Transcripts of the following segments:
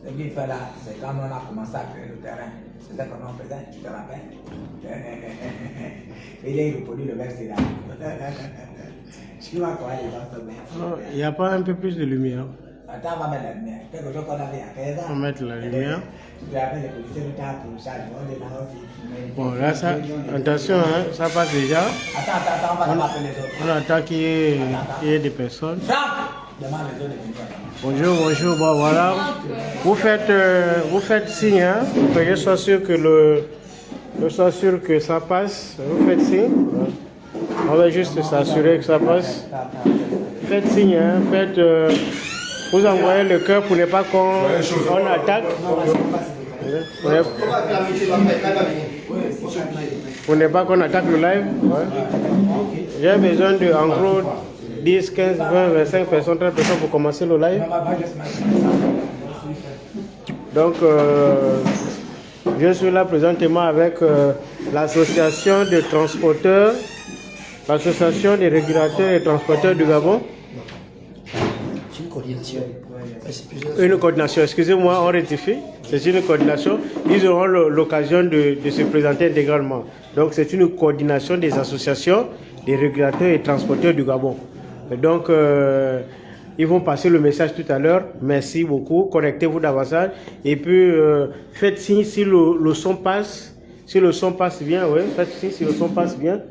Ce qu'il fait là, c'est quand on a commencé à créer le terrain. C'est ça qu'on en faisait, tu te rappelles? Et là, il reproduit le verset là. Tu vois quoi, il va tomber. Il n'y a pas un peu plus de lumière. Attends, on va mettre la lumière. Quelque chose qu'on avait à 15 ans. On va mettre la lumière. Tu te rappelles, les policiers nous tapent pour ça, on est là aussi. Bon, là, ça, attention, hein, ça passe déjà. Attends, on va appeler les autres. On attend qu'il y ait des personnes. Franck! Demande les autres de venir. Bonjour, bon voilà. Vous faites signe, hein, que je sois sûr que ça passe. Vous faites signe. On va juste s'assurer que ça passe. Faites signe, hein, vous envoyez le cœur pour ne pas qu'on attaque. Pour ne pas qu'on attaque le live. Ouais. J'ai besoin de en gros 10, 15, 20, 25 personnes, 30 personnes pour commencer le live. Donc, je suis là présentement avec l'association des transporteurs, l'association des régulateurs et transporteurs du Gabon. C'est une coordination. Une coordination, excusez-moi, on rectifie. C'est une coordination. Ils auront l'occasion de se présenter intégralement. Donc, c'est une coordination des associations des régulateurs et transporteurs du Gabon. Donc, ils vont passer le message tout à l'heure. Merci beaucoup. Connectez-vous davantage. Et puis, faites signe si le son passe. Si le son passe bien, oui. Faites signe si le son passe bien.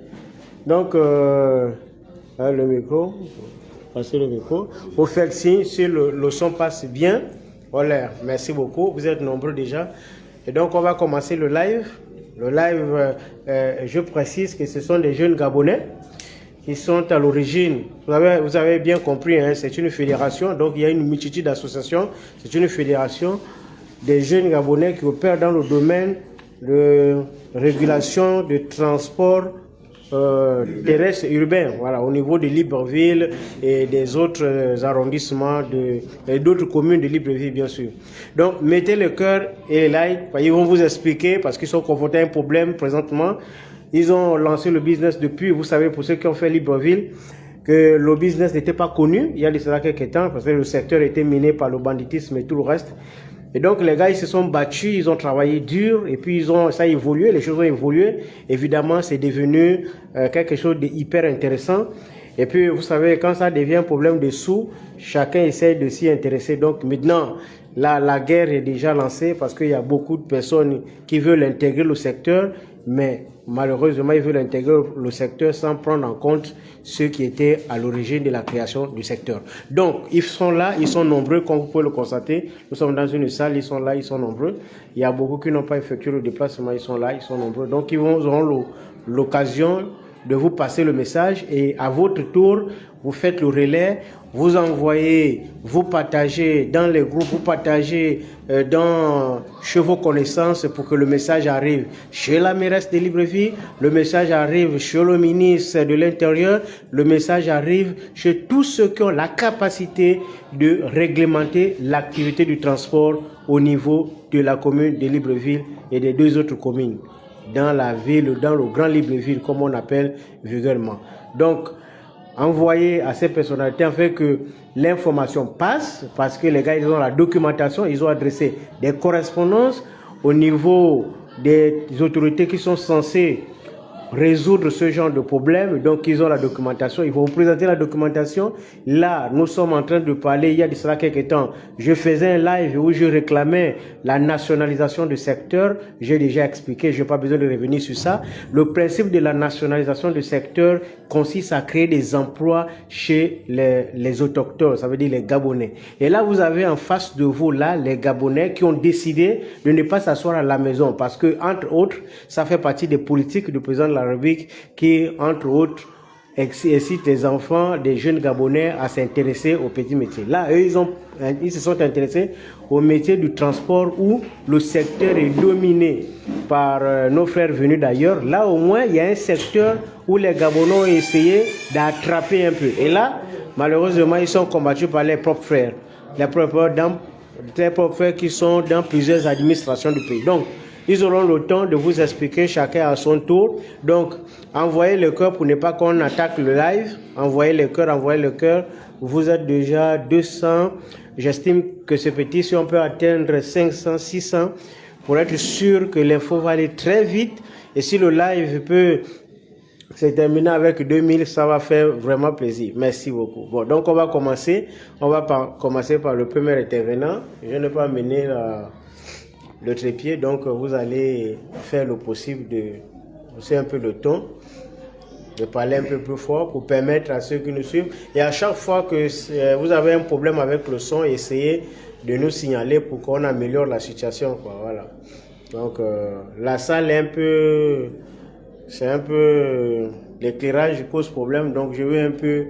Donc, le micro. Passez le micro. Vous faites signe si le son passe bien. Voilà. Merci beaucoup. Vous êtes nombreux déjà. Et donc, on va commencer le live. Le live, je précise que ce sont des jeunes Gabonais qui sont à l'origine, vous avez bien compris, hein, c'est une fédération, donc il y a une multitude d'associations, c'est une fédération des jeunes Gabonais qui opèrent dans le domaine de régulation de transport terrestre urbain, voilà, au niveau de Libreville et des autres arrondissements et d'autres communes de Libreville, bien sûr. Donc, mettez le cœur et les likes, ils vont vous expliquer, parce qu'ils sont confrontés à un problème présentement. Ils ont lancé le business depuis, vous savez, pour ceux qui ont fait Libreville, que le business n'était pas connu il y a de cela quelques temps, parce que le secteur était miné par le banditisme et tout le reste. Et donc les gars, ils se sont battus, ils ont travaillé dur, et puis ça a évolué, les choses ont évolué. Évidemment, c'est devenu quelque chose de hyper intéressant. Et puis, vous savez, quand ça devient un problème de sous, chacun essaie de s'y intéresser. Donc maintenant, la guerre est déjà lancée parce qu'il y a beaucoup de personnes qui veulent intégrer le secteur, mais malheureusement, ils veulent intégrer le secteur sans prendre en compte ceux qui étaient à l'origine de la création du secteur. Donc, ils sont là, ils sont nombreux, comme vous pouvez le constater. Nous sommes dans une salle, ils sont là, ils sont nombreux. Il y a beaucoup qui n'ont pas effectué le déplacement, ils sont là, ils sont nombreux. Donc, ils auront l'occasion de vous passer le message et à votre tour, vous faites le relais, vous envoyez, vous partagez dans les groupes, vous partagez chez vos connaissances pour que le message arrive chez la mairesse de Libreville, le message arrive chez le ministre de l'Intérieur, le message arrive chez tous ceux qui ont la capacité de réglementer l'activité du transport au niveau de la commune de Libreville et des deux autres communes. Dans la ville, dans le grand Libreville, comme on appelle vulgairement. Donc, envoyer à ces personnalités afin que l'information passe, parce que les gars, ils ont la documentation, ils ont adressé des correspondances au niveau des autorités qui sont censées résoudre ce genre de problème. Donc, ils ont la documentation, ils vont vous présenter la documentation. Là, nous sommes en train de parler, il y a de cela quelques temps, je faisais un live où je réclamais la nationalisation du secteur. J'ai déjà expliqué, je n'ai pas besoin de revenir sur ça. Le principe de la nationalisation du secteur consiste à créer des emplois chez les autochtones, ça veut dire les Gabonais. Et là, vous avez en face de vous, là, les Gabonais qui ont décidé de ne pas s'asseoir à la maison parce que, entre autres, ça fait partie des politiques du président de la République qui, entre autres, incite les enfants des jeunes Gabonais à s'intéresser aux petits métiers. Là, eux, ils se sont intéressés au métier du transport où le secteur est dominé par nos frères venus d'ailleurs. Là, au moins, il y a un secteur où les Gabonais ont essayé d'attraper un peu. Et là, malheureusement, ils sont combattus par les propres frères. Les propres frères qui sont dans plusieurs administrations du pays. Donc, Ils auront le temps de vous expliquer chacun à son tour. Donc, envoyez le cœur pour ne pas qu'on attaque le live. Envoyez le cœur, envoyez le cœur. Vous êtes déjà 200. J'estime que ce petit, si on peut atteindre 500, 600, pour être sûr que l'info va aller très vite. Et si le live peut se terminer avec 2000, ça va faire vraiment plaisir. Merci beaucoup. Bon, donc on va commencer. On va commencer par le premier intervenant. Je n'ai pas amené le trépied, donc vous allez faire le possible de hausser un peu le ton, de parler un peu plus fort pour permettre à ceux qui nous suivent. Et à chaque fois que vous avez un problème avec le son, essayez de nous signaler pour qu'on améliore la situation, quoi. Voilà. Donc la salle est un peu... C'est un peu... L'éclairage pose problème, donc je vais un peu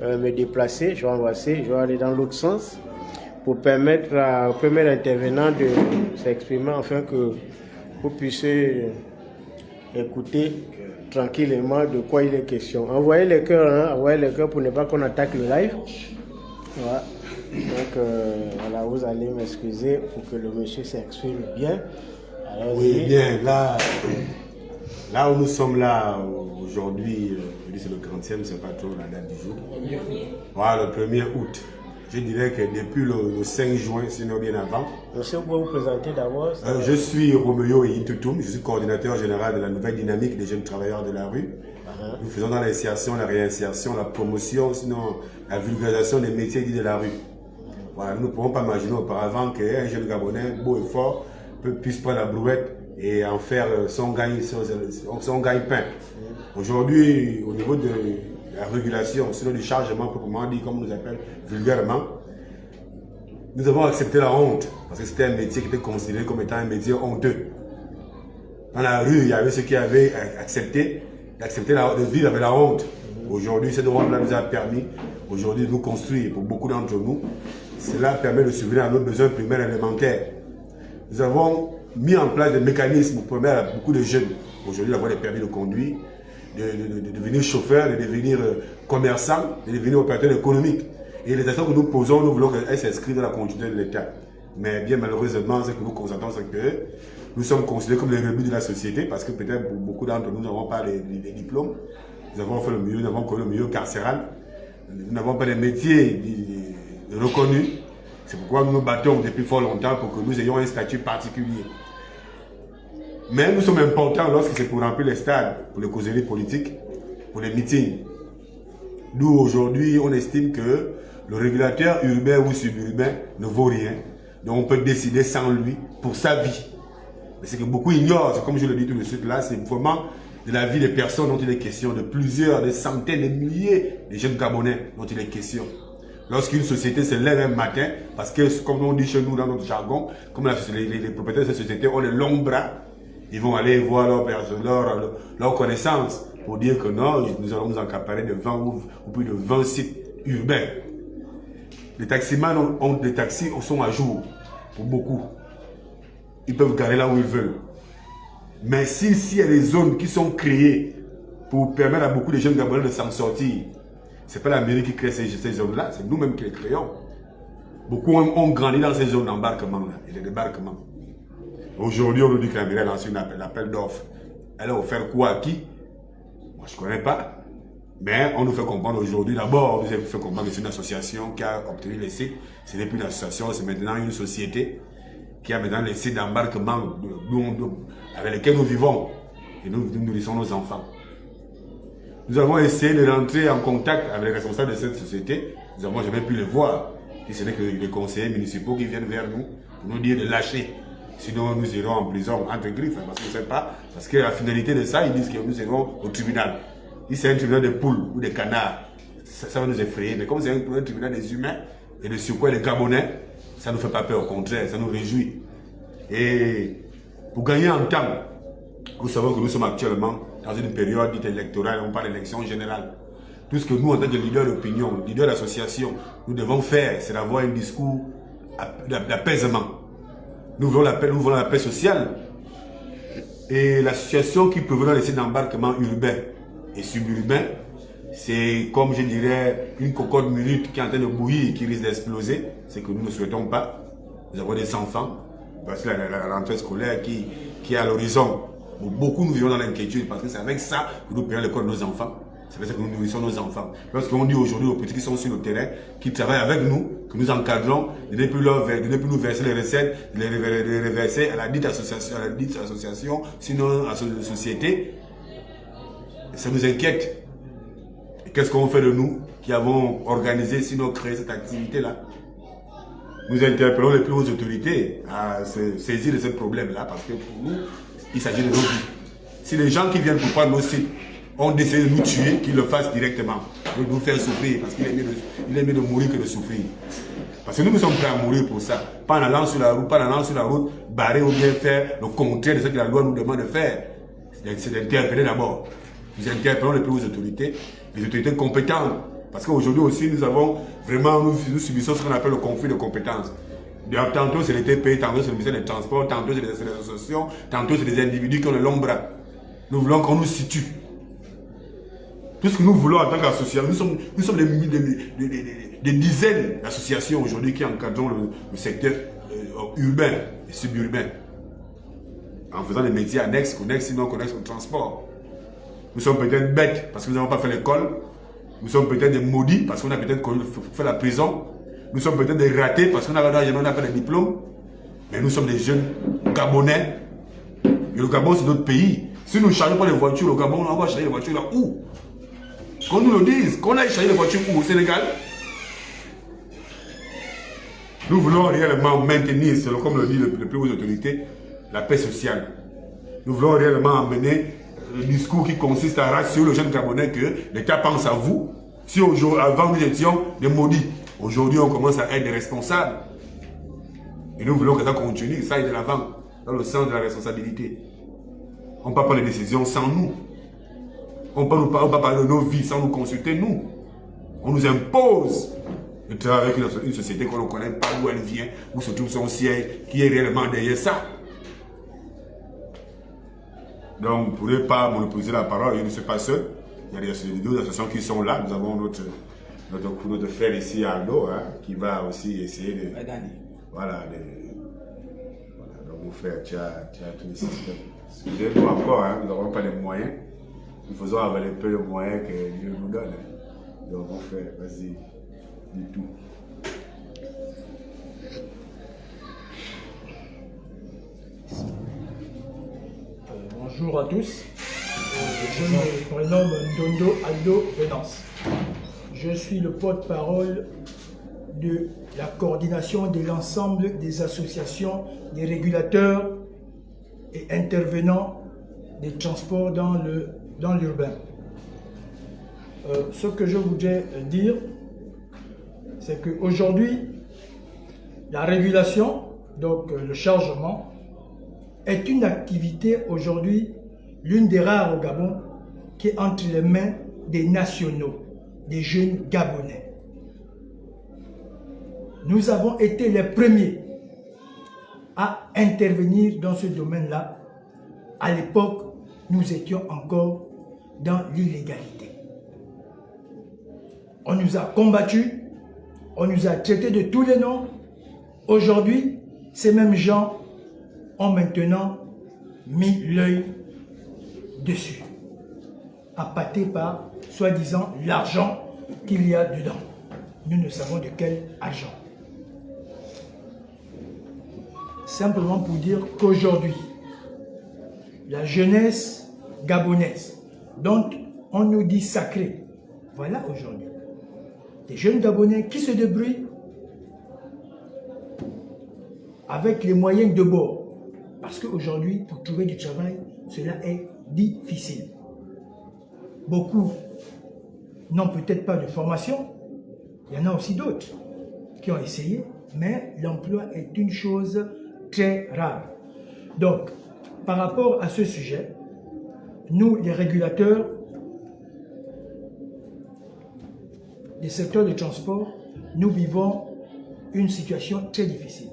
me déplacer. Je vais aller dans l'autre sens pour permettre au premier intervenant de s'exprimer afin que vous puissiez écouter tranquillement de quoi il est question. Envoyez les cœurs, hein, envoyez les cœurs pour ne pas qu'on attaque le live. Voilà. Donc voilà, vous allez m'excuser pour que le monsieur s'exprime bien. Alors, oui, bien, là où nous sommes là aujourd'hui, c'est le 30e, c'est pas trop la date du jour. Voilà, le 1er août. Je dirais que depuis le 5 juin, sinon bien avant. Monsieur, vous pouvez vous présenter d'abord? Je suis Roméo Intutum, je suis coordinateur général de la nouvelle dynamique des jeunes travailleurs de la rue. Nous faisons dans l'insertion, la réinsertion, la promotion, sinon la vulgarisation des métiers dits de la rue. Voilà, nous ne pouvons pas imaginer auparavant qu'un jeune Gabonais, beau et fort, puisse prendre la brouette et en faire son gagne-pain. Aujourd'hui, au niveau de la régulation, sinon du chargement, proprement dit, comme on nous appelle vulgairement, nous avons accepté la honte, parce que c'était un métier qui était considéré comme étant un métier honteux. Dans la rue, il y avait ceux qui avaient accepté de vivre avec la honte. Aujourd'hui, cette honte-là nous a permis aujourd'hui de nous construire, pour beaucoup d'entre nous. Cela permet de subvenir à nos besoins primaires élémentaires. Nous avons mis en place des mécanismes pour permettre à beaucoup de jeunes aujourd'hui d'avoir des permis de conduire, de devenir chauffeur, de devenir commerçant, de devenir opérateur économique. Et les actions que nous posons, nous voulons qu'elles s'inscrivent dans la continuité de l'État. Mais bien malheureusement, ce que nous constatons, c'est que nous sommes considérés comme les rebuts de la société, parce que peut-être pour beaucoup d'entre nous, nous n'avons pas les diplômes, nous avons fait le milieu, nous avons connu le milieu carcéral, nous n'avons pas les métiers reconnus. C'est pourquoi nous nous battons depuis fort longtemps pour que nous ayons un statut particulier. Mais nous sommes importants lorsque c'est pour remplir les stades, pour les causeries politiques, pour les meetings. Nous, aujourd'hui, on estime que le régulateur urbain ou suburbain ne vaut rien. Donc, on peut décider sans lui pour sa vie. Mais ce que beaucoup ignorent, c'est comme je le dis tout de suite là, c'est vraiment de la vie des personnes dont il est question, de plusieurs, des centaines, des milliers de jeunes Gabonais dont il est question. Lorsqu'une société se lève un matin, parce que, comme on dit chez nous dans notre jargon, comme les propriétaires de cette société ont les longs bras, ils vont aller voir leur connaissance pour dire que non, nous allons nous accaparer de 20 ou plus de 20 sites urbains. Les taximans les taxis sont à jour pour beaucoup. Ils peuvent garer là où ils veulent. Mais s'il y a des zones qui sont créées pour permettre à beaucoup de jeunes Gabonais de s'en sortir, ce n'est pas la mairie qui crée ces zones-là, c'est nous-mêmes qui les créons. Beaucoup ont grandi dans ces zones d'embarquement et de débarquement. Aujourd'hui, on nous dit que la mairie a lancé un appel d'offres. Elle a offert quoi à qui? Moi, je ne connais pas. Mais on nous fait comprendre aujourd'hui, d'abord, on nous fait comprendre que c'est une association qui a obtenu les sites. Ce n'est plus une association, c'est maintenant une société qui a maintenant les sites d'embarquement avec lesquels nous vivons. Et nous nourrissons nos enfants. Nous avons essayé de rentrer en contact avec les responsables de cette société. Nous n'avons jamais pu les voir. Si ce n'est que les conseillers municipaux qui viennent vers nous pour nous dire de lâcher. Sinon, nous irons en prison, entre griffes, parce qu'on ne sait pas. Parce que la finalité de ça, ils disent que nous irons au tribunal. Si c'est un tribunal de poules ou de canards, ça va nous effrayer. Mais comme c'est un tribunal des humains et de surcroît des Gabonais, ça ne nous fait pas peur, au contraire, ça nous réjouit. Et pour gagner en temps, vous savez que nous sommes actuellement dans une période dite électorale, on parle d'élection générale. Tout ce que nous, en tant que leaders d'opinion, leaders d'association, nous devons faire, c'est d'avoir un discours d'apaisement. Nous voulons la paix sociale. Et la situation qui peut venir laisser d'embarquement urbain et suburbain, c'est comme je dirais une cocotte minute qui est en train de bouillir et qui risque d'exploser. C'est que nous ne souhaitons pas. Nous avons des enfants. Parce que la rentrée scolaire qui qui est à l'horizon. Beaucoup nous vivons dans l'inquiétude parce que c'est avec ça que nous payons l'école de nos enfants. C'est avec ça que nous nourrissons nos enfants. Parce qu'on dit aujourd'hui aux petits qui sont sur le terrain, qui travaillent avec nous, que nous encadrons, de ne plus nous verser les recettes, de les reverser à la dite association, sinon à la société. Et ça nous inquiète. Et qu'est-ce qu'on fait de nous qui avons organisé, sinon créé cette activité-là? Nous interpellons les plus hautes autorités à se saisir de ce problème-là parce que pour nous, il s'agit de nos vies. Si les gens qui viennent pour prendre nos sites ont décidé de nous tuer, qu'ils le fassent directement, de nous faire souffrir, parce qu'il est mieux de mourir que de souffrir. Parce que nous sommes prêts à mourir pour ça. Pas en allant sur la route, barrer ou bien faire le contraire de ce que la loi nous demande de faire. C'est d'interpeller d'abord. Nous interpellons les plus hautes autorités, les autorités compétentes. Parce qu'aujourd'hui aussi, nous subissons ce qu'on appelle le conflit de compétences. Tantôt c'est l'ETP, tantôt c'est le ministère des Transports, tantôt c'est les associations, tantôt c'est des individus qui ont le long bras. Nous voulons qu'on nous situe. Tout ce que nous voulons en tant qu'association, nous sommes des dizaines d'associations aujourd'hui qui encadrent le secteur urbain et suburbain. En faisant des métiers annexes, sinon connexes au transport. Nous sommes peut-être bêtes parce que nous n'avons pas fait l'école. Nous sommes peut-être des maudits parce qu'on a peut-être fait la prison. Nous sommes peut-être des ratés parce qu'on n'a pas de diplôme. Mais nous sommes des jeunes Gabonais. Et le Gabon, c'est notre pays. Si nous ne chargeons pas les voitures au Gabon, on va charger les voitures là où? Qu'on nous le dise. Qu'on aille charger les voitures où? Au Sénégal? Nous voulons réellement maintenir, comme le dit les plus hautes autorités, la paix sociale. Nous voulons réellement amener le discours qui consiste à rassurer le jeune Gabonais que l'État pense à vous. Si avant nous étions des maudits, aujourd'hui on commence à être des responsables. Et nous voulons que ça continue, ça aille de l'avant, dans le sens de la responsabilité. On ne peut pas prendre des décisions sans nous. On ne peut pas parler de nos vies sans nous consulter, nous. On nous impose de travailler avec une société qu'on ne connaît pas d'où elle vient, où se trouve son siège, qui est réellement derrière ça. Donc, vous ne pourrez pas monopoliser la parole, je ne suis pas seul. Il y a des deux associations qui sont là. Nous avons notre frère ici, Aldo, qui va aussi essayer de... Voilà, donc mon frère, tu as tous les systèmes. Excusez-nous encore, nous n'avons pas les moyens. Nous faisons avaler peu de moyens que Dieu nous donne. Donc mon frère, vas-y, dis tout. Bonjour à tous, je me prénomme Ndondo Aldo Venance. Je suis le porte-parole de la coordination de l'ensemble des associations, des régulateurs et intervenants des transports dans l'urbain. Ce que je voudrais dire, c'est qu'aujourd'hui, la régulation, donc le chargement, est une activité aujourd'hui, l'une des rares au Gabon, qui est entre les mains des nationaux, des jeunes Gabonais. Nous avons été les premiers à intervenir dans ce domaine-là. À l'époque, nous étions encore dans l'illégalité. On nous a combattus, on nous a traités de tous les noms. Aujourd'hui, ces mêmes gens ont maintenant mis l'œil dessus, appâtés par, soi-disant, l'argent qu'il y a dedans. Nous ne savons de quel argent. Simplement pour dire qu'aujourd'hui, la jeunesse gabonaise, dont on nous dit sacrée, voilà aujourd'hui, des jeunes Gabonais qui se débrouillent avec les moyens de bord. Parce qu'aujourd'hui, pour trouver du travail, cela est difficile. Beaucoup n'ont peut-être pas de formation. Il y en a aussi d'autres qui ont essayé, mais l'emploi est une chose très rare. Donc, par rapport à ce sujet, nous, les régulateurs des secteurs de transport, nous vivons une situation très difficile.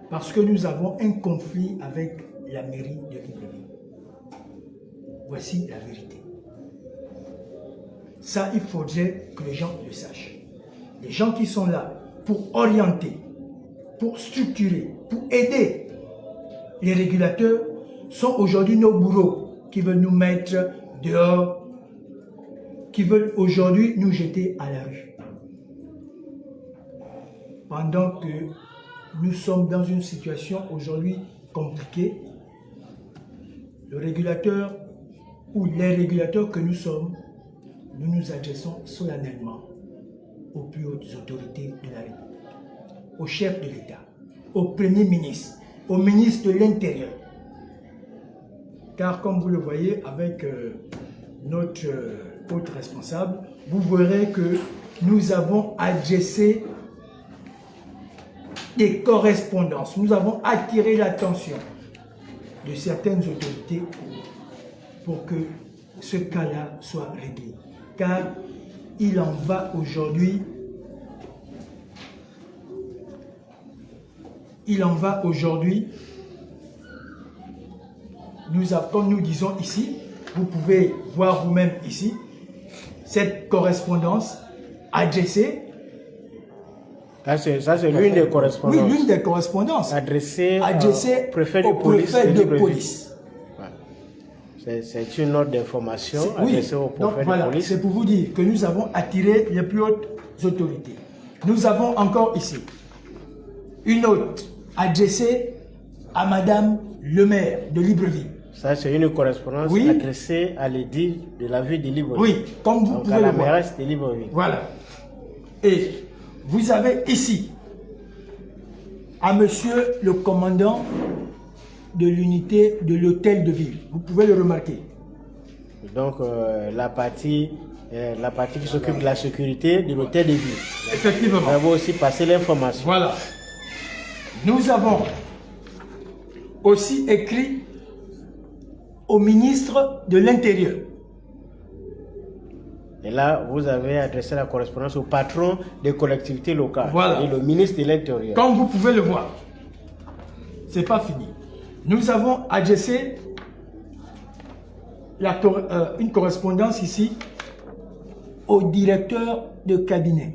Parce que nous avons un conflit avec la mairie de Libreville. Voici la vérité. Ça, il faudrait que les gens le sachent. Les gens qui sont là pour orienter, pour structurer, pour aider les régulateurs sont aujourd'hui nos bourreaux qui veulent nous mettre dehors, qui veulent aujourd'hui nous jeter à la rue. Pendant que nous sommes dans une situation aujourd'hui compliquée, le régulateur ou les régulateurs que nous sommes, nous nous adressons solennellement aux plus hautes autorités de la République, au chef de l'État, au Premier ministre, au ministre de l'Intérieur. Car comme vous le voyez avec notre autre responsable, vous verrez que nous avons adressé des correspondances. Nous avons attiré l'attention de certaines autorités pour que ce cas-là soit réglé. Car il en va aujourd'hui, comme nous disons ici, vous pouvez voir vous-même ici, cette correspondance adressée. Ça, c'est l'une des correspondances. Oui, l'une des correspondances. Adressée au préfet de police. Ouais. C'est une note d'information adressée au préfet de police. C'est pour vous dire que nous avons attiré les plus hautes autorités. Nous avons encore ici une note adressée à Madame le maire de Libreville. Ça, c'est une correspondance adressée à l'édile de la ville de Libreville. Oui, comme vous pouvez le voir. À la mairesse de Libreville. Voilà. Et vous avez ici, à monsieur le commandant de l'unité de l'hôtel de ville. Vous pouvez le remarquer. Donc, la partie qui s'occupe de la sécurité de l'hôtel de ville. Effectivement. On va aussi passer l'information. Voilà. Nous avons aussi écrit au ministre de l'Intérieur. Et là, vous avez adressé la correspondance au patron des collectivités locales. Voilà. Et le ministre de l'Intérieur. Comme vous pouvez le voir, c'est pas fini. Nous avons adressé une correspondance ici au directeur de cabinet.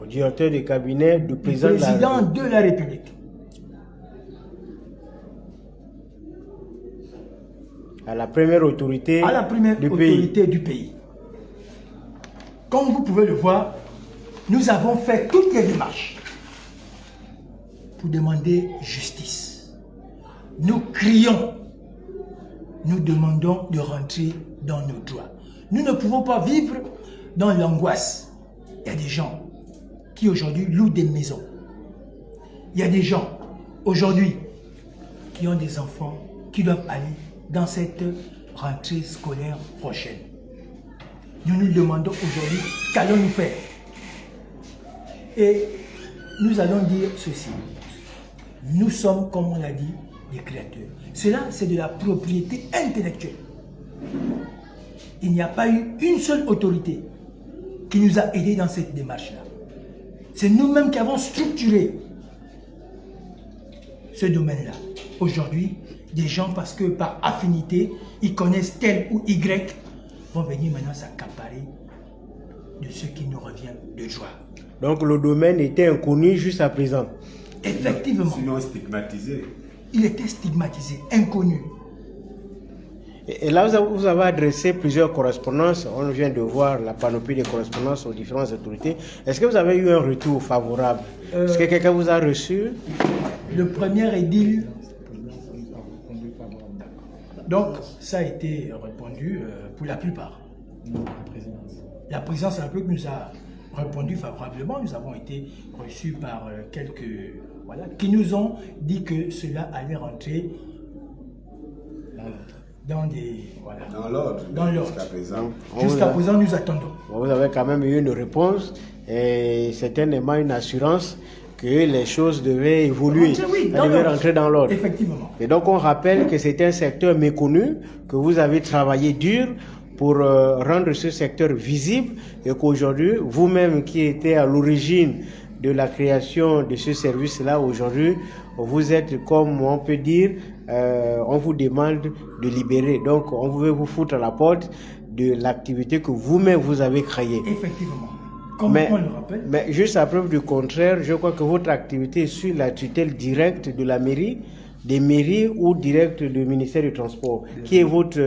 Au directeur de cabinet du président de la République. À la première autorité, du pays. Comme vous pouvez le voir, nous avons fait toutes les démarches pour demander justice. Nous crions, nous demandons de rentrer dans nos droits. Nous ne pouvons pas vivre dans l'angoisse. Il y a des gens qui aujourd'hui louent des maisons. Il y a des gens aujourd'hui qui ont des enfants qui doivent aller dans cette rentrée scolaire prochaine. Nous nous demandons aujourd'hui qu'allons-nous faire. Et nous allons dire ceci. Nous sommes, comme on l'a dit, des créateurs. Cela, c'est de la propriété intellectuelle. Il n'y a pas eu une seule autorité qui nous a aidés dans cette démarche-là. C'est nous-mêmes qui avons structuré ce domaine-là. Aujourd'hui, des gens, parce que par affinité, ils connaissent tel ou Y, vont venir maintenant s'accaparer de ce qui nous revient de joie. Donc le domaine était inconnu jusqu'à présent. Effectivement. Sinon stigmatisé. Il était stigmatisé, inconnu. Et là, vous avez adressé plusieurs correspondances. On vient de voir la panoplie des correspondances aux différentes autorités. Est-ce que vous avez eu un retour favorable? Est-ce que quelqu'un vous a reçu? Le premier édile. Donc, ça a été répondu pour la plupart. La présidence de la République nous a répondu favorablement. Nous avons été reçus par quelques... Voilà, qui nous ont dit que cela allait rentrer dans des... Voilà, dans l'ordre. Dans l'ordre. Jusqu'à présent. Jusqu'à présent, nous attendons. Vous avez quand même eu une réponse et certainement une assurance que les choses devaient évoluer, devaient rentrer dans l'ordre. Effectivement. Et donc on rappelle que c'est un secteur méconnu, que vous avez travaillé dur pour rendre ce secteur visible et qu'aujourd'hui, vous-même qui étiez à l'origine de la création de ce service-là, aujourd'hui, vous êtes, comme on peut dire, on vous demande de libérer. Donc on veut vous foutre à la porte de l'activité que vous-même vous avez créée. Effectivement. Comme on le rappelle. Mais juste à preuve du contraire, je crois que votre activité est sur la tutelle directe de la mairie. des mairies ou direct du ministère du Transport? Qui est votre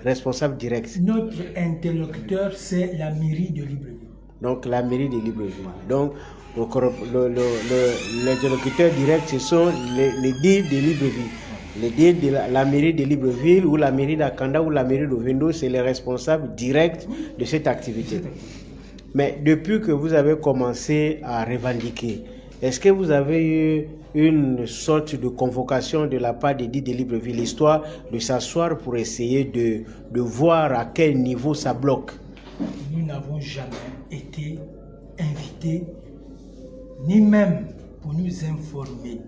responsable direct? Notre interlocuteur, c'est la mairie de Libreville. Donc la mairie de Libreville. Donc l'interlocuteur direct, ce sont les DIR de Libreville. Les DIR de la mairie de Libreville ou la mairie d'Akanda ou la mairie de Vendo, c'est les responsables directs de cette activité. Mais depuis que vous avez commencé à revendiquer, est-ce que vous avez eu une sorte de convocation de la part des DIR de Libreville, histoire de s'asseoir pour essayer de voir à quel niveau ça bloque? Nous n'avons jamais été invités, ni même pour nous informer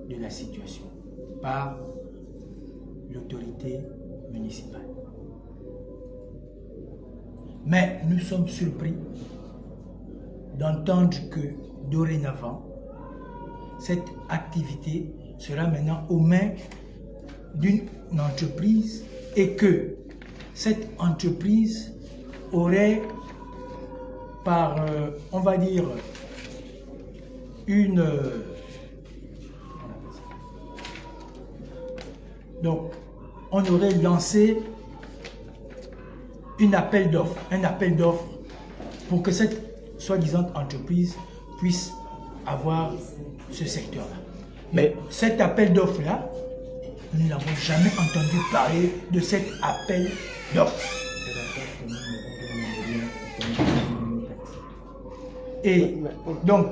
de la situation par l'autorité municipale. Mais nous sommes surpris d'entendre que dorénavant, cette activité sera maintenant aux mains d'une entreprise et que cette entreprise aurait par, on va dire, donc, on aurait lancé un appel d'offres pour que cette soi-disant entreprise puisse avoir ce secteur-là. Mais cet appel d'offres-là, nous n'avons jamais entendu parler de cet appel d'offres. Et donc,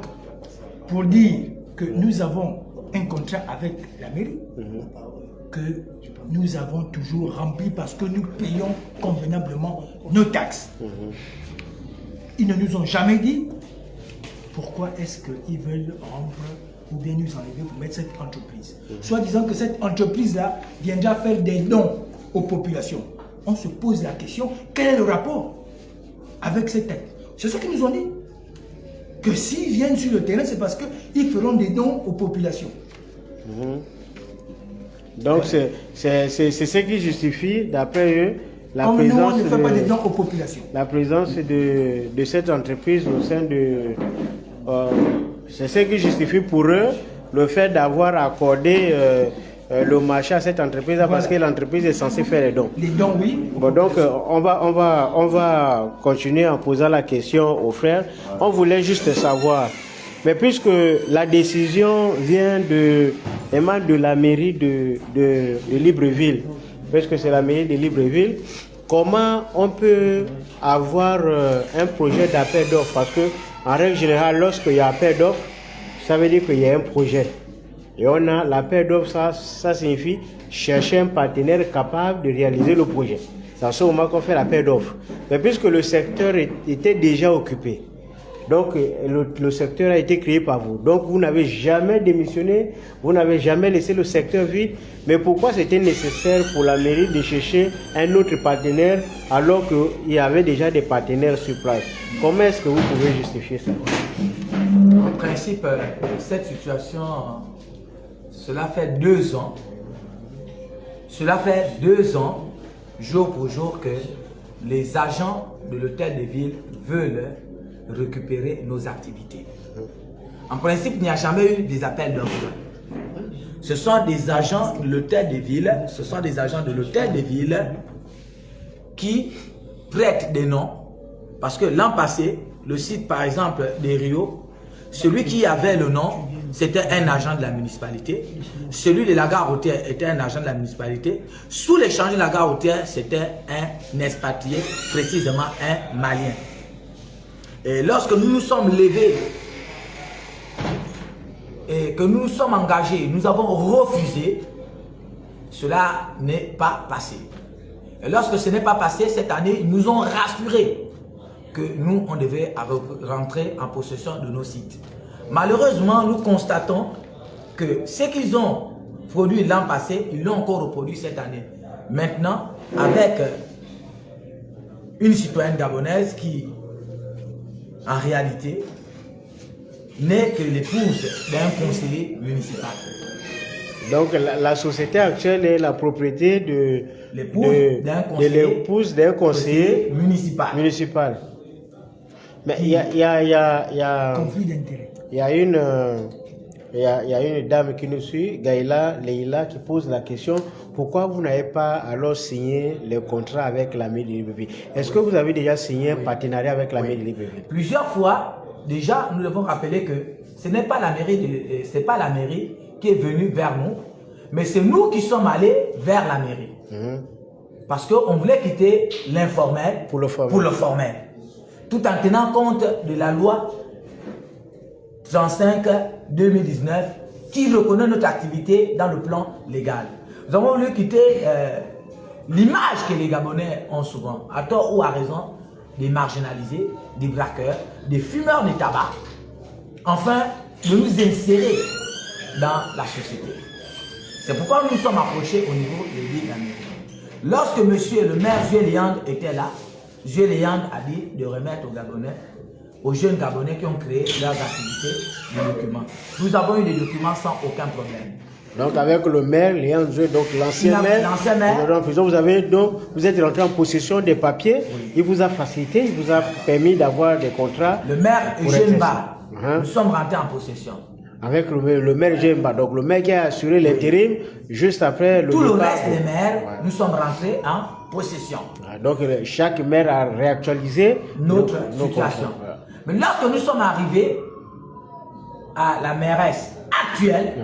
pour dire que nous avons un contrat avec la mairie, que nous avons toujours rempli parce que nous payons convenablement nos taxes. Ils ne nous ont jamais dit pourquoi est-ce qu'ils veulent rompre ou bien nous enlever pour mettre cette entreprise. Soit disant que cette entreprise-là viendra faire des dons aux populations. On se pose la question, quel est le rapport avec cette aide? C'est ce qu'ils nous ont dit. Que s'ils viennent sur le terrain, c'est parce qu'ils feront des dons aux populations. Donc c'est ce qui justifie, d'après eux, la présence, nous, on ne fait pas des dons aux populations. La présence de cette entreprise au sein de... c'est ce qui justifie pour eux le fait d'avoir accordé le marché à cette entreprise, parce que l'entreprise est censée faire les dons. Les dons, oui. Bon, donc on va continuer en posant la question aux frères. On voulait juste savoir, mais puisque la décision vient émane de la mairie de Libreville, parce que c'est la mairie de Libreville, comment on peut avoir un projet d'appel d'offres? Parce que en règle générale, lorsqu'il y a appel d'offres, ça veut dire qu'il y a un projet. Et on a l'appel d'offres, ça signifie chercher un partenaire capable de réaliser le projet. C'est à ce moment qu'on fait l'appel d'offres. Mais puisque le secteur était déjà occupé, donc le secteur a été créé par vous. Donc vous n'avez jamais démissionné, vous n'avez jamais laissé le secteur vide. Mais pourquoi c'était nécessaire pour la mairie de chercher un autre partenaire alors qu'il y avait déjà des partenaires sur place? Comment est-ce que vous pouvez justifier ça? En principe, cette situation, cela fait 2 ans. Cela fait 2 ans, jour pour jour, que les agents de l'hôtel de ville veulent récupérer nos activités. En principe, il n'y a jamais eu des appels d'offres. Ce sont des agents de l'hôtel de ville, qui prêtent des noms, parce que l'an passé, le site par exemple des Rio, celui qui avait le nom, c'était un agent de la municipalité. Celui de la gare routière était un agent de la municipalité. Sous l'échange de la gare routière, c'était un expatrié, précisément un Malien. Et lorsque nous nous sommes levés et que nous nous sommes engagés, nous avons refusé, cela n'est pas passé. Et lorsque ce n'est pas passé, cette année, ils nous ont rassuré que nous, on devait rentrer en possession de nos sites. Malheureusement, nous constatons que ce qu'ils ont produit l'an passé, ils l'ont encore reproduit cette année. Maintenant, avec une citoyenne gabonaise qui, en réalité, n'est que l'épouse d'un conseiller municipal. Donc la société actuelle est la propriété de l'épouse d'un conseiller municipal. Mais il y a conflit d'intérêt. Il y a Il y a une dame qui nous suit, Gaïla, Leïla, qui pose la question, pourquoi vous n'avez pas alors signé le contrat avec la mairie de Libreville? Est-ce que vous avez déjà signé un partenariat avec la mairie de Libreville? Plusieurs fois, déjà, nous devons rappeler que ce n'est pas la mairie, c'est pas la mairie qui est venue vers nous, mais c'est nous qui sommes allés vers la mairie. Parce qu'on voulait quitter l'informel pour le formel. Tout en tenant compte de la loi 35-2019 qui reconnaît notre activité dans le plan légal. Nous avons voulu quitter l'image que les Gabonais ont souvent, à tort ou à raison, des marginalisés, des braqueurs, des fumeurs de tabac, enfin de nous insérer dans la société. C'est pourquoi nous nous sommes approchés au niveau de la mairie. Lorsque monsieur le maire Jules Yang était là, Jules Yang a dit de remettre aux Gabonais, aux jeunes Gabonais qui ont créé leurs activités, des documents. Nous avons eu des documents sans aucun problème. Donc avec le maire, Léon Zoué, donc l'ancien maire, vous êtes rentré en possession des papiers, oui. Il vous a facilité, il vous a permis d'avoir des contrats. Le maire Eugène Ba, nous sommes rentrés en possession. Avec le maire Eugène Ba, donc le maire qui a assuré l'intérim juste après le tout départ. Le reste des maires, nous sommes rentrés en possession. Donc chaque maire a réactualisé notre situation. Mais lorsque nous sommes arrivés à la mairesse actuelle,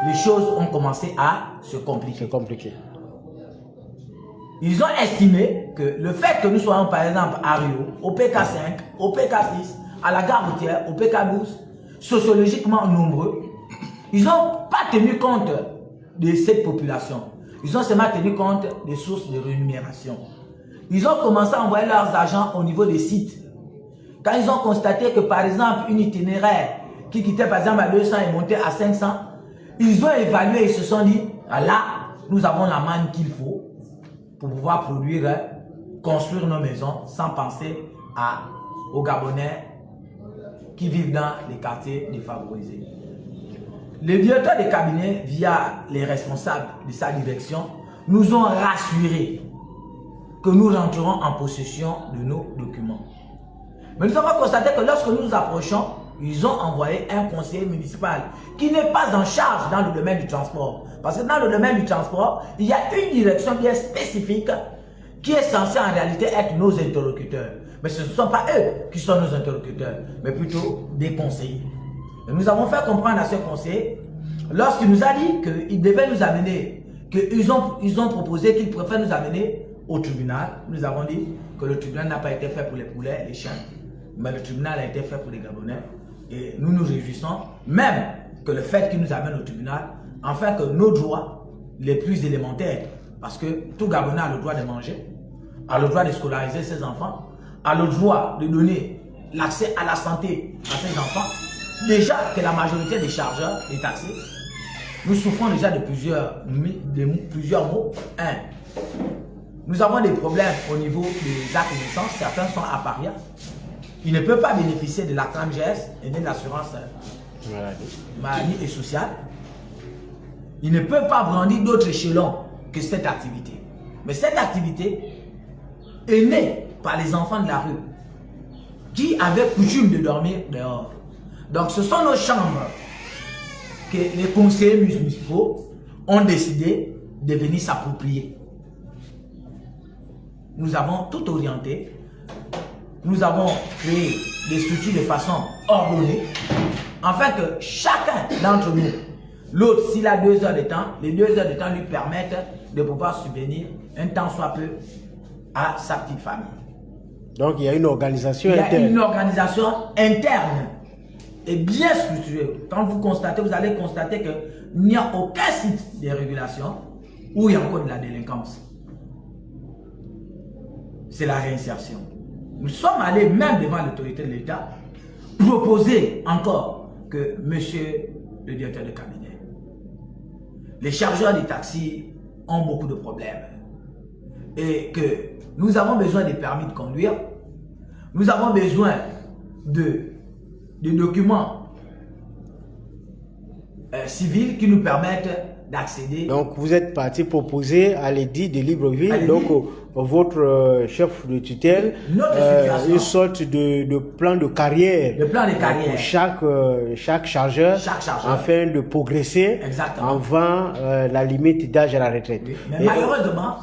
les choses ont commencé à se compliquer. Ils ont estimé que le fait que nous soyons par exemple à Rio, au PK5, au PK6, à la gare routière, au PK12, sociologiquement nombreux, ils n'ont pas tenu compte de cette population. Ils ont seulement tenu compte des sources de rémunération. Ils ont commencé à envoyer leurs agents au niveau des sites. Quand ils ont constaté que par exemple une itinéraire qui quittait par exemple à 200 et montait à 500, ils ont évalué et se sont dit, ah là, nous avons la manne qu'il faut pour pouvoir produire, construire nos maisons sans penser aux Gabonais qui vivent dans les quartiers défavorisés. Le directeur des cabinets, via les responsables de sa direction, nous ont rassurés que nous rentrerons en possession de nos documents. Mais nous avons constaté que lorsque nous nous approchons, ils ont envoyé un conseiller municipal qui n'est pas en charge dans le domaine du transport. Parce que dans le domaine du transport, il y a une direction bien spécifique qui est censée en réalité être nos interlocuteurs. Mais ce ne sont pas eux qui sont nos interlocuteurs, mais plutôt des conseillers. Et nous avons fait comprendre à ce conseiller, lorsqu'il nous a dit qu'il devait nous amener, qu'ils ont proposé qu'ils préfèrent nous amener au tribunal, nous avons dit que le tribunal n'a pas été fait pour les poulets, les chiens, mais le tribunal a été fait pour les Gabonais. Et nous nous réjouissons même que le fait qu'il nous amène au tribunal, afin que nos droits les plus élémentaires, parce que tout Gabonais a le droit de manger, a le droit de scolariser ses enfants, a le droit de donner l'accès à la santé à ses enfants, déjà que la majorité des chargeurs est taxée, nous souffrons déjà de plusieurs maux. Nous avons des problèmes au niveau des actes de naissance, certains sont à paria. Ils ne peuvent pas bénéficier de la CRAMGS et de l'assurance maladie et sociale. Ils ne peuvent pas brandir d'autres échelons que cette activité. Mais cette activité est née par les enfants de la rue qui avaient coutume de dormir dehors. Donc ce sont nos chambres que les conseillers municipaux ont décidé de venir s'approprier. Nous avons tout orienté. Nous avons créé des structures de façon ordonnée, afin que chacun d'entre nous, l'autre s'il a 2 heures de temps, les 2 heures de temps lui permettent de pouvoir subvenir un temps soit peu à sa petite famille. Donc il y a une organisation interne. Il y a une organisation interne et bien structurée. Quand vous constatez, vous allez constater qu'il n'y a aucun site de régulation où il y a encore de la délinquance. C'est la réinsertion. Nous sommes allés même devant l'autorité de l'État proposer encore que monsieur le directeur de cabinet, les chargeurs des taxis ont beaucoup de problèmes et que nous avons besoin des permis de conduire, nous avons besoin de documents civils qui nous permettent d'accéder. Donc vous êtes parti proposer à l'édit de Libreville, donc votre chef de tutelle, une sorte de plan de carrière. Le plan de carrière. Pour chaque chargeur, afin de progresser avant la limite d'âge à la retraite. Oui. Mais malheureusement,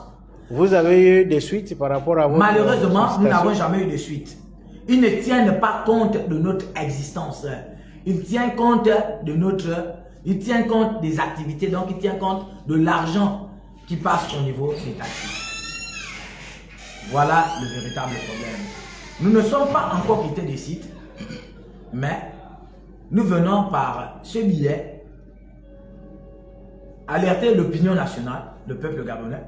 vous avez eu des suites par rapport à votre... Malheureusement, nous n'avons jamais eu de suite. Ils ne tiennent pas compte de notre existence. Ils tiennent compte de ils tiennent compte des activités, donc ils tiennent compte de l'argent qui passe au niveau des taxis. Voilà le véritable problème. Nous ne sommes pas encore quittés des sites, mais nous venons par ce billet alerter l'opinion nationale, le peuple gabonais,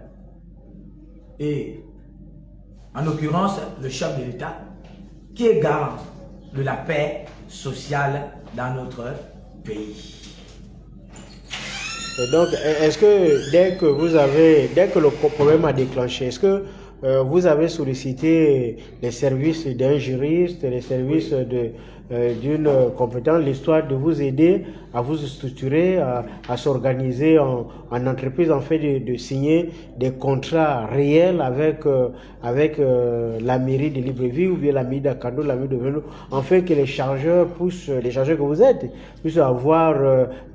et en l'occurrence le chef de l'État, qui est garant de la paix sociale dans notre pays. Et donc, est-ce que dès que le problème a déclenché, est-ce que vous avez sollicité les services d'un juriste, les services d'une compétence, l'histoire de vous aider à vous structurer, à s'organiser en entreprise, en fait de signer des contrats réels avec la mairie de Libreville ou bien la mairie d'Akando, la mairie de Veno, afin que les chargeurs que vous êtes,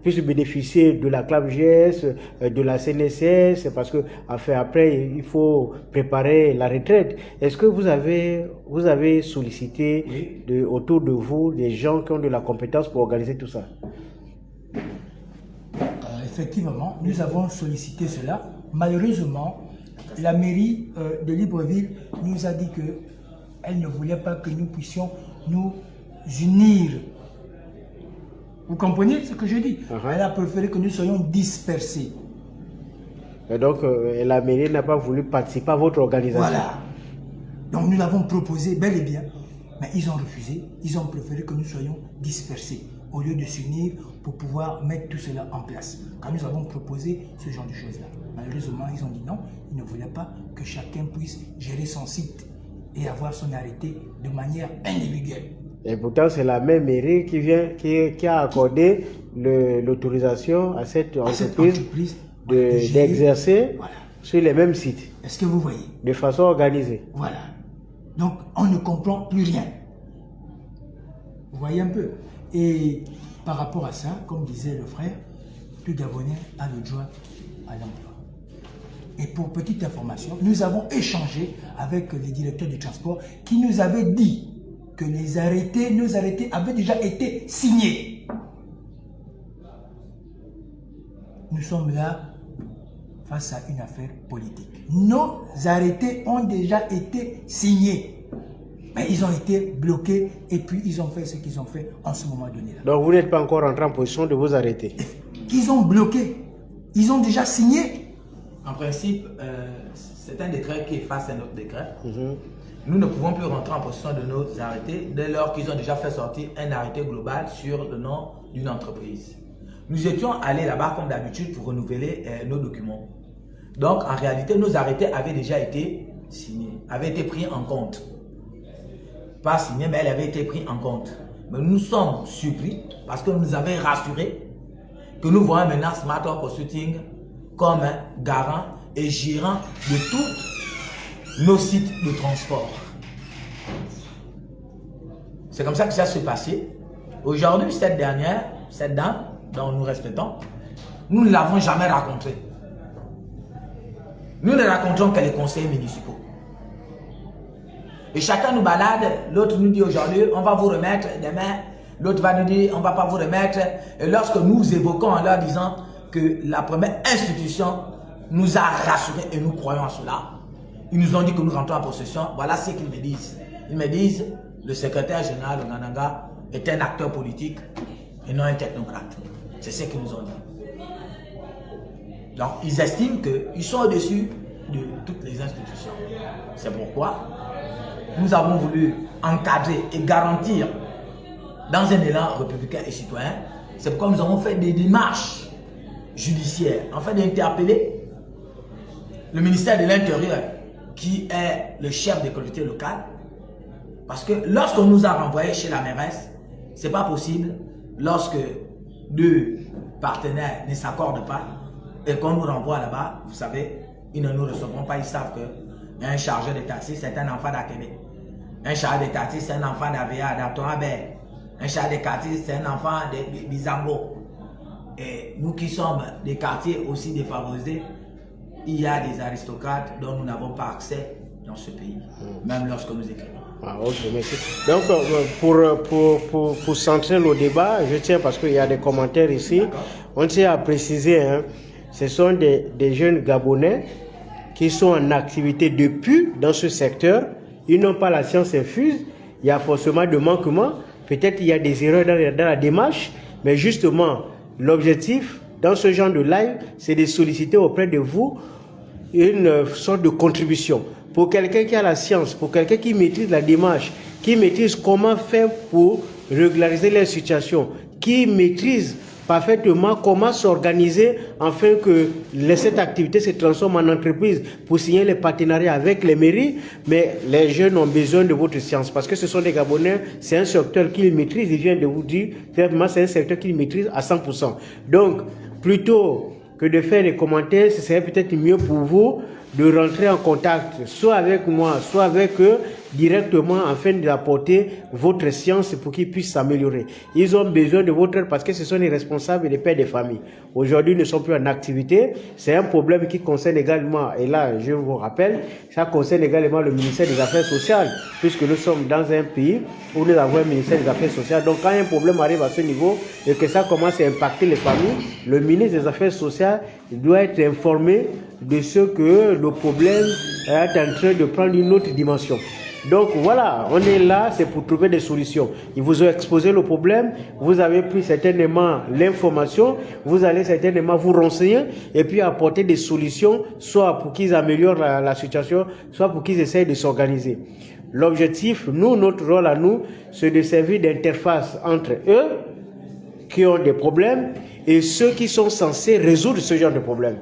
puissent bénéficier de la CLAPGS, de la CNSS, parce que après il faut préparer la retraite. Est-ce que vous avez sollicité autour de vous des gens qui ont de la compétence pour organiser tout ça? Effectivement, nous avons sollicité cela. Malheureusement, la mairie de Libreville nous a dit qu'elle ne voulait pas que nous puissions nous unir. Vous comprenez ce que je dis? Elle a préféré que nous soyons dispersés. Et donc, la mairie n'a pas voulu participer à votre organisation. Voilà. Donc, nous l'avons proposé bel et bien, mais ils ont refusé. Ils ont préféré que nous soyons dispersés au lieu de s'unir pour pouvoir mettre tout cela en place. Quand nous avons proposé ce genre de choses-là, malheureusement, ils ont dit non. Ils ne voulaient pas que chacun puisse gérer son site et avoir son arrêté de manière individuelle. Et pourtant, c'est la même mairie qui a accordé l'autorisation à cette entreprise d'exercer sur les mêmes sites. Est-ce que vous voyez? De façon organisée. Voilà. Donc, on ne comprend plus rien. Vous voyez un peu? Et par rapport à ça, comme disait le frère, tout Gabonais a le droit à l'emploi. Et pour petite information, nous avons échangé avec les directeurs du transport qui nous avaient dit que nos arrêtés avaient déjà été signés. Nous sommes là face à une affaire politique. Nos arrêtés ont déjà été signés. Mais ils ont été bloqués et puis ils ont fait ce qu'ils ont fait en ce moment donné. -là. Donc vous n'êtes pas encore entré en position de vous arrêter. Ils ont bloqué. Ils ont déjà signé. En principe, c'est un décret qui efface un autre décret. Nous ne pouvons plus rentrer en possession de nos arrêtés dès lors qu'ils ont déjà fait sortir un arrêté global sur le nom d'une entreprise. Nous étions allés là-bas comme d'habitude pour renouveler nos documents. Donc en réalité, nos arrêtés avaient déjà été signés, avaient été pris en compte. Pas signés, mais elles avaient été pris en compte. Mais nous sommes surpris parce que nous avaient rassuré que nous voyons maintenant Smart Consulting comme garant et gérant de tous nos sites de transport. C'est comme ça que ça s'est passé. Aujourd'hui, cette dame dont nous respectons, nous ne l'avons jamais rencontrée. Nous ne rencontrons que les conseillers municipaux. Et chacun nous balade, l'autre nous dit aujourd'hui, on va vous remettre demain, l'autre va nous dire, on ne va pas vous remettre. Et lorsque nous évoquons en leur disant que la première institution nous a rassurés et nous croyons à cela, ils nous ont dit que nous rentrons en possession. Voilà ce qu'ils me disent. Ils me disent, le secrétaire général de Ngananga est un acteur politique et non un technocrate. C'est ce qu'ils nous ont dit. Donc, ils estiment qu'ils sont au-dessus de toutes les institutions. C'est pourquoi nous avons voulu encadrer et garantir dans un élan républicain et citoyen. C'est pourquoi nous avons fait des démarches judiciaires afin d'interpeller le ministère de l'Intérieur qui est le chef des collectivités locales. Parce que lorsqu'on nous a renvoyés chez la mairesse, ce n'est pas possible lorsque deux partenaires ne s'accordent pas et qu'on nous renvoie là-bas, vous savez, ils ne nous recevront pas, ils savent qu'un chargeur de taxi, c'est un enfant d'Akene. Un chargeur de taxi, c'est un enfant d'Avea, d'Atoaber. Un chargeur de taxi, c'est un enfant d'Izango. Et nous qui sommes des quartiers aussi défavorisés, il y a des aristocrates dont nous n'avons pas accès dans ce pays, même lorsque nous écrivons. Ah, ok, merci. Donc, pour centrer le débat, je tiens, parce qu'il y a des commentaires ici, on tient à préciser, hein, ce sont des jeunes Gabonais qui sont en activité depuis dans ce secteur. Ils n'ont pas la science infuse, il y a forcément des manquements, peut-être il y a des erreurs dans la démarche, mais justement, l'objectif dans ce genre de live, c'est de solliciter auprès de vous une sorte de contribution. Pour quelqu'un qui a la science, pour quelqu'un qui maîtrise la démarche, qui maîtrise comment faire pour régulariser les situations, qui maîtrise parfaitement comment s'organiser afin que cette activité se transforme en entreprise pour signer les partenariats avec les mairies. Mais les jeunes ont besoin de votre science parce que ce sont des Gabonais, c'est un secteur qu'ils maîtrisent. Ils viennent de vous dire, vraiment, c'est un secteur qu'ils maîtrisent à 100%. Donc, plutôt que de faire des commentaires, ce serait peut-être mieux pour vous de rentrer en contact, soit avec moi, soit avec eux, directement, afin d'apporter votre science pour qu'ils puissent s'améliorer. Ils ont besoin de votre aide parce que ce sont les responsables et les pères des familles. Aujourd'hui, ils ne sont plus en activité. C'est un problème qui concerne également, et là, je vous rappelle, ça concerne également le ministère des Affaires sociales, puisque nous sommes dans un pays où nous avons un ministère des Affaires sociales. Donc, quand un problème arrive à ce niveau et que ça commence à impacter les familles, le ministre des Affaires sociales doit être informé de ce que le problème est en train de prendre une autre dimension. Donc voilà, on est là, c'est pour trouver des solutions. Ils vous ont exposé le problème, vous avez pris certainement l'information, vous allez certainement vous renseigner et puis apporter des solutions, soit pour qu'ils améliorent la situation, soit pour qu'ils essayent de s'organiser. L'objectif, nous, notre rôle à nous, c'est de servir d'interface entre eux qui ont des problèmes et ceux qui sont censés résoudre ce genre de problème.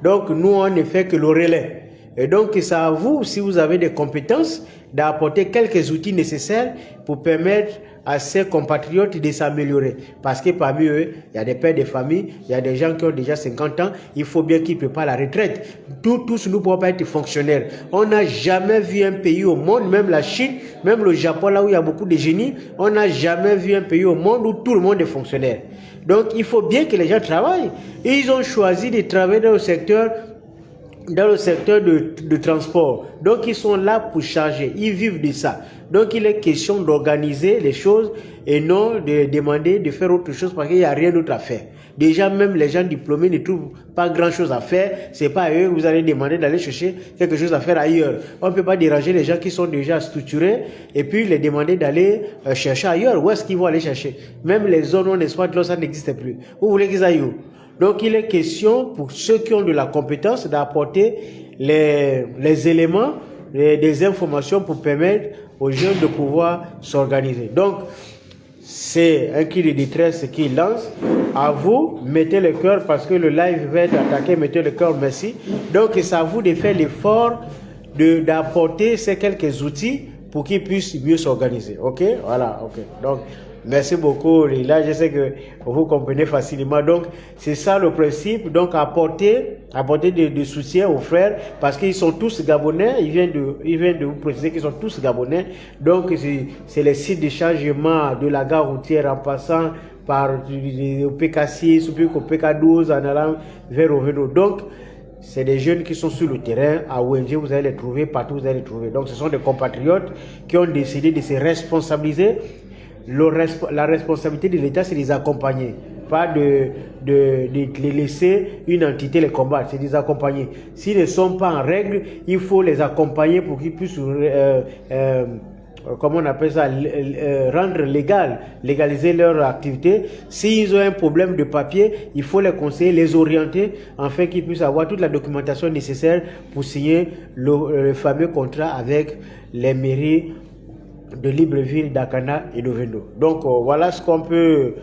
Donc nous, on ne fait que le relais. Et donc, c'est à vous, si vous avez des compétences, d'apporter quelques outils nécessaires pour permettre à ces compatriotes de s'améliorer. Parce que parmi eux, il y a des pères de famille, il y a des gens qui ont déjà 50 ans, il faut bien qu'ils préparent la retraite. Tous nous ne pouvons pas être fonctionnaires. On n'a jamais vu un pays au monde, même la Chine, même le Japon, là où il y a beaucoup de génies, on n'a jamais vu un pays au monde où tout le monde est fonctionnaire. Donc, il faut bien que les gens travaillent. Et ils ont choisi de travailler dans le secteur de transport. Donc, ils sont là pour charger. Ils vivent de ça. Donc, il est question d'organiser les choses et non de demander de faire autre chose parce qu'il n'y a rien d'autre à faire. Déjà, même les gens diplômés ne trouvent pas grand-chose à faire. C'est pas à eux que vous allez demander d'aller chercher quelque chose à faire ailleurs. On ne peut pas déranger les gens qui sont déjà structurés et puis les demander d'aller chercher ailleurs. Où est-ce qu'ils vont aller chercher? Même les zones où on exploite l'eau, ça n'existe plus. Où voulez qu'ils aillent où? Donc, il est question, pour ceux qui ont de la compétence, d'apporter les éléments, des informations pour permettre aux jeunes de pouvoir s'organiser. Donc, c'est un cri de détresse qui lance. À vous, mettez le cœur parce que le live va être attaqué. Mettez le cœur, merci. Donc, c'est à vous de faire l'effort d'apporter ces quelques outils pour qu'ils puissent mieux s'organiser. OK? Voilà, OK. Donc, merci beaucoup. Là, je sais que vous comprenez facilement. Donc, c'est ça le principe. Donc, apporter de soutien aux frères parce qu'ils sont tous Gabonais. Ils viennent de vous préciser qu'ils sont tous Gabonais. Donc, c'est les sites de chargement de la gare routière en passant par le PK6, puis au PK12 en allant vers Oveno. Donc, c'est des jeunes qui sont sur le terrain. À ONG, vous allez les trouver, partout vous allez les trouver. Donc, ce sont des compatriotes qui ont décidé de se responsabiliser. La responsabilité de l'État, c'est de les accompagner, pas de les laisser une entité les combattre, c'est de les accompagner. S'ils ne sont pas en règle, il faut les accompagner pour qu'ils puissent, comment on appelle ça, rendre légaliser leur activité. S'ils ont un problème de papier, il faut les conseiller, les orienter, afin qu'ils puissent avoir toute la documentation nécessaire pour signer le fameux contrat avec les mairies de Libreville, d'Akana et d'Ovendo. Donc voilà ce qu'on peut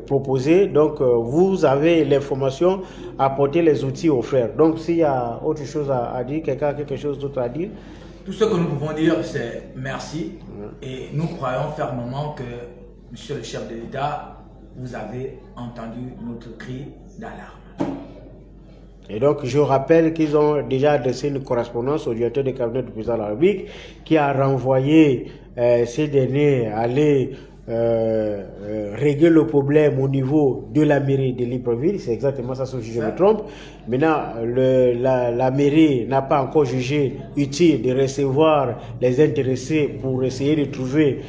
proposer. Donc vous avez l'information, apportez les outils aux frères. Donc s'il y a autre chose à dire, quelqu'un a quelque chose d'autre à dire? Tout ce que nous pouvons dire, c'est merci. Et nous croyons fermement que, monsieur le chef de l'État, vous avez entendu notre cri d'alarme. Et donc, je rappelle qu'ils ont déjà adressé une correspondance au directeur de cabinet du président de la République qui a renvoyé ces derniers à aller régler le problème au niveau de la mairie de Libreville. C'est exactement ça, si je me trompe. Maintenant, la mairie n'a pas encore jugé utile de recevoir les intéressés pour essayer de trouver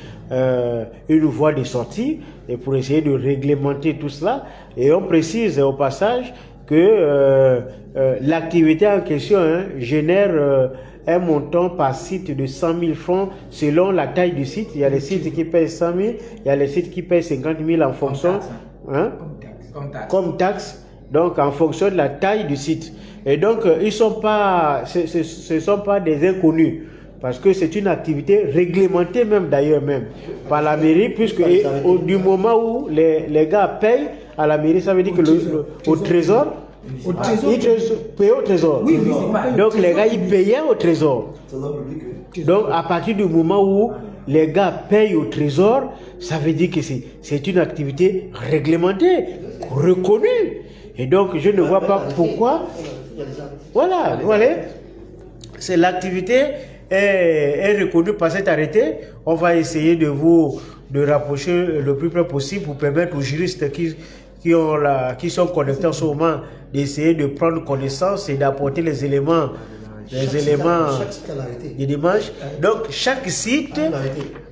une voie de sortie et pour essayer de réglementer tout cela. Et on précise au passage que l'activité en question génère un montant par site de 100 000 francs selon la taille du site. Il y a les sites qui payent 100 000, il y a les sites qui payent 50 000 en fonction comme taxe. Donc en fonction de la taille du site. Et donc ils sont pas, ce sont pas des inconnus. Parce que c'est une activité réglementée même d'ailleurs par la mairie, puisque du moment où les gars payent à la mairie, ça veut dire que au trésor, ils payaient au trésor. Oui. Donc les gars, ils payaient au trésor. Donc à partir du moment où les gars payent au trésor, ça veut dire que c'est une activité réglementée, reconnue. Et donc je ne vois pas pourquoi. Voilà. C'est l'activité est reconnue par cet arrêté. On va essayer de rapprocher le plus près possible pour permettre aux juristes qui sont connectés en ce moment d'essayer de prendre connaissance et d'apporter les éléments du dimanche. Donc chaque site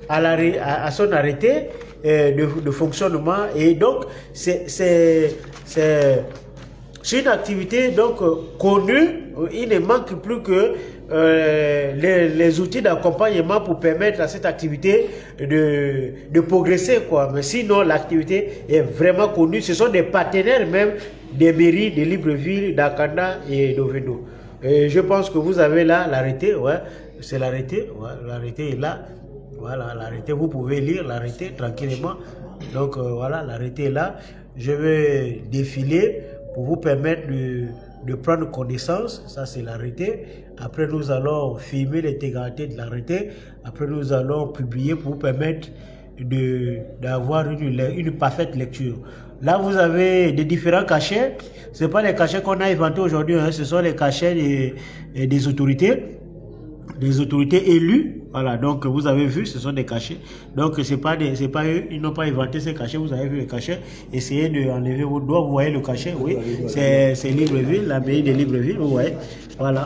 a son arrêté de fonctionnement, et donc c'est une activité donc connue. Il ne manque plus que les outils d'accompagnement pour permettre à cette activité de progresser, quoi. Mais sinon, l'activité est vraiment connue. Ce sont des partenaires même des mairies de Libreville, d'Akanda et d'Ovendo. Et je pense que vous avez là l'arrêté, c'est l'arrêté, l'arrêté est là. Voilà, l'arrêté, vous pouvez lire l'arrêté tranquillement. Donc voilà, l'arrêté est là. Je vais défiler pour vous permettre de prendre connaissance. Ça, c'est l'arrêté. Après, nous allons filmer l'intégralité de l'arrêté. Après, nous allons publier pour vous permettre d'avoir une parfaite lecture. Là, vous avez des différents cachets. Ce n'est pas les cachets qu'on a inventés aujourd'hui, ce sont les cachets des autorités élues. Voilà, donc vous avez vu, ce sont des cachets. Donc c'est pas eux, ils n'ont pas inventé ces cachets. Vous avez vu les cachets. Essayez d'enlever vos doigts. Vous voyez le cachet, oui. C'est Libreville, la mairie de Libreville. Vous voyez, voilà,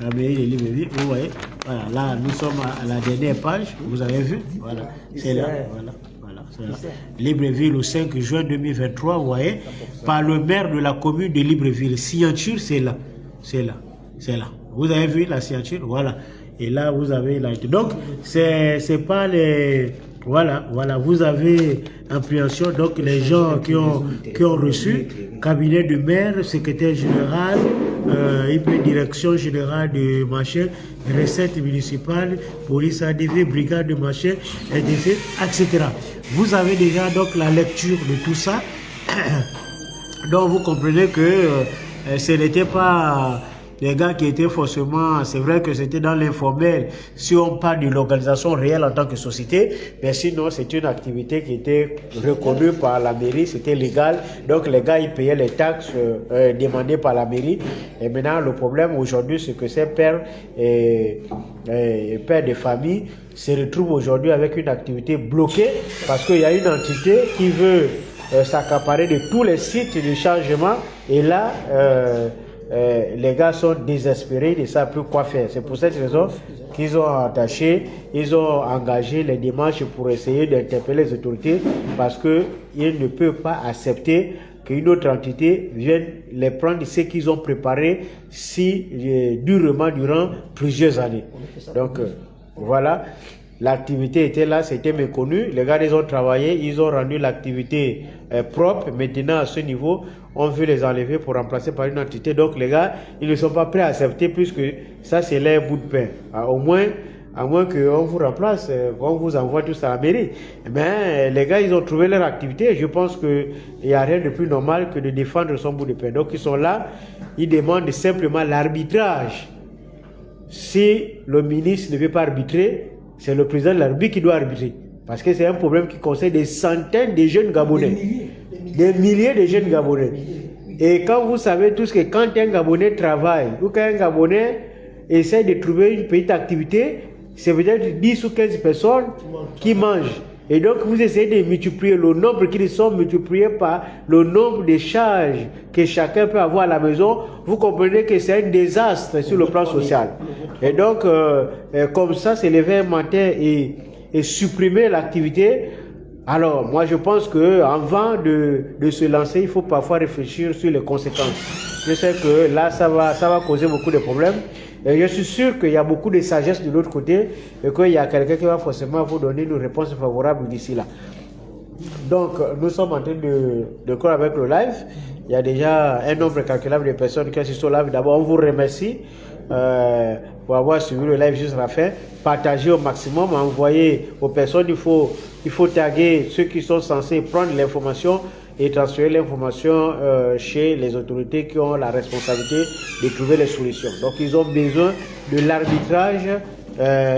la mairie de Libreville. Vous voyez, voilà. Là, nous sommes à la dernière page. Vous avez vu, voilà. C'est là, voilà. Libreville au 5 juin 2023, vous voyez, par le maire de la commune de Libreville. Signature, c'est là. Vous avez vu la signature, voilà. Et là, vous avez la... Donc, c'est pas les... Voilà, vous avez appréhension, donc les gens qui ont reçu, cabinet de maire, secrétaire général, direction générale de machin, recette municipale, police ADV, brigade de machin, etc. Vous avez déjà donc la lecture de tout ça. Donc vous comprenez que ce n'était pas les gars qui étaient forcément, c'est vrai que c'était dans l'informel, si on parle de l'organisation réelle en tant que société, mais sinon c'est une activité qui était reconnue par la mairie, c'était légal, donc les gars ils payaient les taxes demandées par la mairie. Et maintenant le problème aujourd'hui c'est que ces pères et pères de famille se retrouvent aujourd'hui avec une activité bloquée parce qu'il y a une entité qui veut s'accaparer de tous les sites de chargement, et là les gars sont désespérés, ils ne savent plus quoi faire. C'est pour cette raison qu'ils ont engagé les démarches pour essayer d'interpeller les autorités, parce qu'ils ne peuvent pas accepter qu'une autre entité vienne les prendre ce qu'ils ont préparé si durement durant plusieurs années. Donc voilà, l'activité était là, c'était méconnu. Les gars, ils ont travaillé, ils ont rendu l'activité propre. Maintenant, à ce niveau, on veut les enlever pour remplacer par une entité. Donc les gars, ils ne sont pas prêts à accepter, puisque ça, c'est leur bout de pain. À moins qu'on vous remplace, qu'on vous envoie tous à la mairie. Mais les gars, ils ont trouvé leur activité. Je pense qu'il n'y a rien de plus normal que de défendre son bout de pain. Donc ils sont là, ils demandent simplement l'arbitrage. Si le ministre ne veut pas arbitrer, c'est le président de la République qui doit arbitrer. Parce que c'est un problème qui concerne des centaines de jeunes Gabonais. Des milliers de jeunes Gabonais. Et quand vous savez tous que quand un Gabonais travaille ou qu'un Gabonais essaie de trouver une petite activité, c'est peut-être 10 ou 15 personnes qui mangent. Et donc vous essayez de multiplier le nombre qui sont multipliés par le nombre de charges que chacun peut avoir à la maison. Vous comprenez que c'est un désastre sur le plan social. Et donc comme ça, c'est lever un matin et supprimer l'activité. Alors moi je pense qu'avant de se lancer, il faut parfois réfléchir sur les conséquences. Je sais que là ça va causer beaucoup de problèmes. Et je suis sûr qu'il y a beaucoup de sagesse de l'autre côté et qu'il y a quelqu'un qui va forcément vous donner une réponse favorable d'ici là. Donc, nous sommes en train de clore avec le live. Il y a déjà un nombre incalculable de personnes qui assistent au live. D'abord, on vous remercie pour avoir suivi le live jusqu'à la fin. Partagez au maximum, envoyez aux personnes. Il faut taguer ceux qui sont censés prendre l'information et transférer l'information chez les autorités qui ont la responsabilité de trouver les solutions. Donc ils ont besoin de l'arbitrage.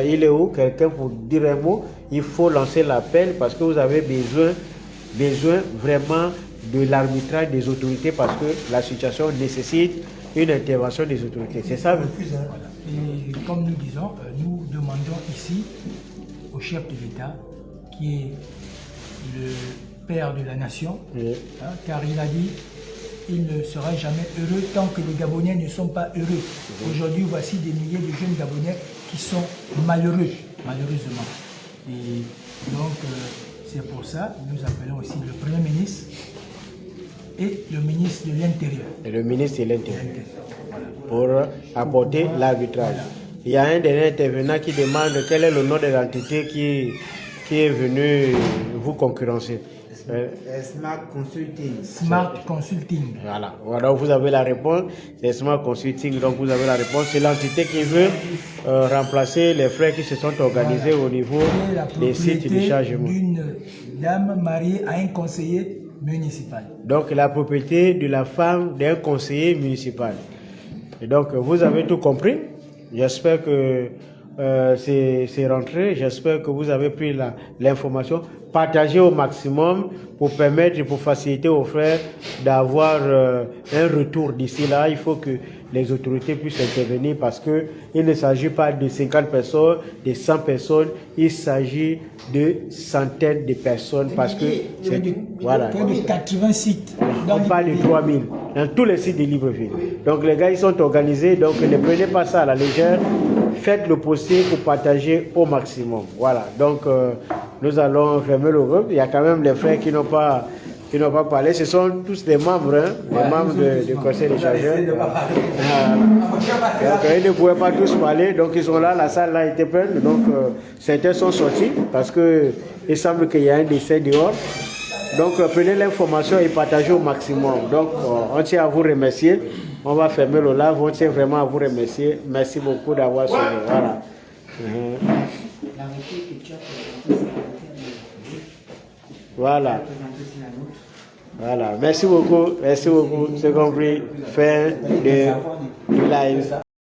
Il est où? Quelqu'un pour dire un mot? Il faut lancer l'appel parce que vous avez besoin vraiment de l'arbitrage des autorités parce que la situation nécessite une intervention des autorités. C'est ça? Et comme nous disons, nous demandons ici au chef de l'État qui est le père de la nation, car il a dit il ne sera jamais heureux tant que les Gabonais ne sont pas heureux. Aujourd'hui, voici des milliers de jeunes Gabonais qui sont malheureux, malheureusement. Et donc, c'est pour ça que nous appelons aussi le Premier ministre et le ministre de l'Intérieur. Et le ministre de l'Intérieur, pour apporter l'arbitrage. Il y a un dernier intervenant qui demande quel est le nom de l'entité qui est venu vous concurrencer. Smart Consulting. Smart Consulting. Voilà, vous avez la réponse. C'est Smart Consulting, donc vous avez la réponse. C'est l'entité qui veut remplacer les frères qui se sont organisés au niveau des sites de chargement. D'une dame mariée à un conseiller municipal. Donc la propriété de la femme d'un conseiller municipal. Et donc vous avez tout compris. J'espère que c'est rentré. J'espère que vous avez pris l'information. Partagez au maximum pour permettre, pour faciliter aux frères d'avoir un retour d'ici là. Il faut que les autorités puissent intervenir parce que il ne s'agit pas de 50 personnes, de 100 personnes. Il s'agit de centaines de personnes parce que c'est voilà. 80 sites. On parle de 3000 dans tous les sites de Libreville. Donc les gars ils sont organisés, donc ne prenez pas ça à la légère. Faites le possible pour partager au maximum. Voilà. Donc nous allons fermer le groupe. Il y a quand même les frères qui n'ont pas parlé. Ce sont tous des membres, des membres du conseil des chargeurs. Donc ils ne pouvaient pas tous parler. Donc ils sont là. La salle là était pleine. Donc certains sont sortis parce que il semble qu'il y a un décès dehors. Donc prenez l'information et partagez au maximum. Donc on tient à vous remercier. On va fermer le live. On tient vraiment à vous remercier. Merci beaucoup d'avoir suivi. Voilà. Voilà. Voilà. Merci beaucoup. Merci beaucoup. C'est compris. Fin du live.